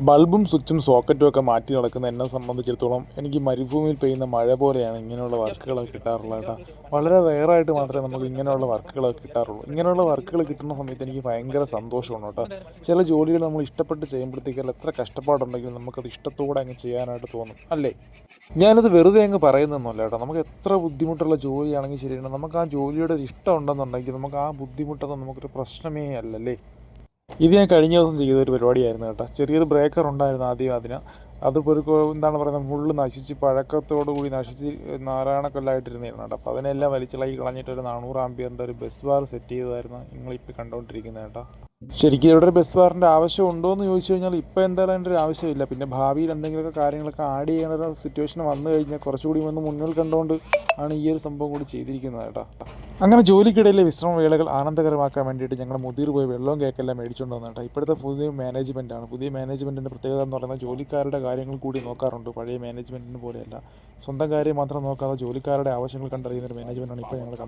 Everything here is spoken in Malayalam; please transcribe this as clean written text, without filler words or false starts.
ബൾബും സ്വിച്ചും സോക്കറ്റും ഒക്കെ മാറ്റി നടക്കുന്ന എന്നെ സംബന്ധിച്ചിടത്തോളം എനിക്ക് മരുഭൂമിയിൽ പെയ്യുന്ന മഴ പോലെയാണ് ഇങ്ങനെയുള്ള വർക്കുകളൊക്കെ കിട്ടാറുള്ളത് കേട്ടോ. വളരെ റെയറായിട്ട് മാത്രമേ നമുക്ക് ഇങ്ങനെയുള്ള വർക്കുകളൊക്കെ കിട്ടാറുള്ളൂ. ഇങ്ങനെയുള്ള വർക്കുകൾ കിട്ടുന്ന സമയത്ത് എനിക്ക് ഭയങ്കര സന്തോഷമാണ് കേട്ടോ. ചില ജോലികൾ നമ്മൾ ഇഷ്ടപ്പെട്ട് ചെയ്യുമ്പോഴത്തേക്കും എത്ര കഷ്ടപ്പാടുണ്ടെങ്കിലും നമുക്കത് ഇഷ്ടത്തോടെ അങ്ങ് ചെയ്യാനായിട്ട് തോന്നും, അല്ലേ? ഞാനത് വെറുതെ അങ്ങ് പറയുന്നൊന്നുമല്ല കേട്ടോ. നമുക്ക് എത്ര ബുദ്ധിമുട്ടുള്ള ജോലിയാണെങ്കിൽ ശരിയാണ്, നമുക്ക് ആ ജോലിയുടെ ഒരു ഇഷ്ടം ഉണ്ടെന്നുണ്ടെങ്കിൽ നമുക്ക് ആ ബുദ്ധിമുട്ടൊന്നും നമുക്കൊരു പ്രശ്നമേ അല്ലല്ലേ. ഇത് ഞാൻ കഴിഞ്ഞ ദിവസം ചെയ്തൊരു പരിപാടിയായിരുന്നു കേട്ടോ. ചെറിയൊരു ബ്രേക്കർ ഉണ്ടായിരുന്നു ആദ്യം അതിന്. അതിപ്പോൾ എന്താണ് പറയുന്നത്, ഫുള്ള് നശിച്ച് പഴക്കത്തോടു കൂടി നശിച്ച് നാരായണക്കല്ലായിട്ടിരുന്നിരുന്നു കേട്ടോ. അപ്പോൾ അതിനെല്ലാം വലിച്ചിളക്കി കളഞ്ഞിട്ട് ഒരു 400 ആംപിയറിൻ്റെ ഒരു ബസ് ബാർ സെറ്റ് ചെയ്തതായിരുന്നു നിങ്ങളിപ്പോൾ കണ്ടുകൊണ്ടിരിക്കുന്നത് കേട്ടോ. ശരിക്കും ഇവിടെ ഒരു ബസ് ബാറിൻ്റെ ആവശ്യം ഉണ്ടോ എന്ന് ചോദിച്ചു കഴിഞ്ഞാൽ ഇപ്പോൾ എന്തായാലും അതിൻ്റെ ഒരു ആവശ്യമില്ല. പിന്നെ ഭാവിയിൽ എന്തെങ്കിലുമൊക്കെ കാര്യങ്ങളൊക്കെ ആഡ് ചെയ്യണ ഒരു സിറ്റുവേഷൻ വന്നു കഴിഞ്ഞാൽ കുറച്ചുകൂടി ഒന്ന് മുന്നിൽ കണ്ടുകൊണ്ട് ആണ് ഈ ഒരു സംഭവം കൂടി ചെയ്തിരിക്കുന്നത് കേട്ടോ. അങ്ങനെ ജോലിക്കിടയിലെ വിശ്രമവേളകൾ ആനന്ദകരമാക്കാൻ വേണ്ടിയിട്ട് ഞങ്ങൾ മുതിർ പോയി വെള്ളവും കേക്കെല്ലാം മേടിച്ചുകൊണ്ട് വന്നു കേട്ടോ. ഇപ്പോഴത്തെ പുതിയ മാനേജ്മെൻറ്റാണ്. പുതിയ മാനേജ്മെൻറ്റിൻ്റെ പ്രത്യേകത എന്ന് പറയുന്നത് ജോലിക്കാരുടെ കാര്യങ്ങൾ കൂടി നോക്കാറുണ്ട്. പഴയ മാനേജ്മെൻറ്റിന് പോലെയല്ല, സ്വന്തം കാര്യം മാത്രം നോക്കാതെ ജോലിക്കാരുടെ ആവശ്യങ്ങൾ കണ്ടറിയുന്ന ഒരു മാനേജ്മെൻറ്റാണ് ഇപ്പോൾ ഞങ്ങൾ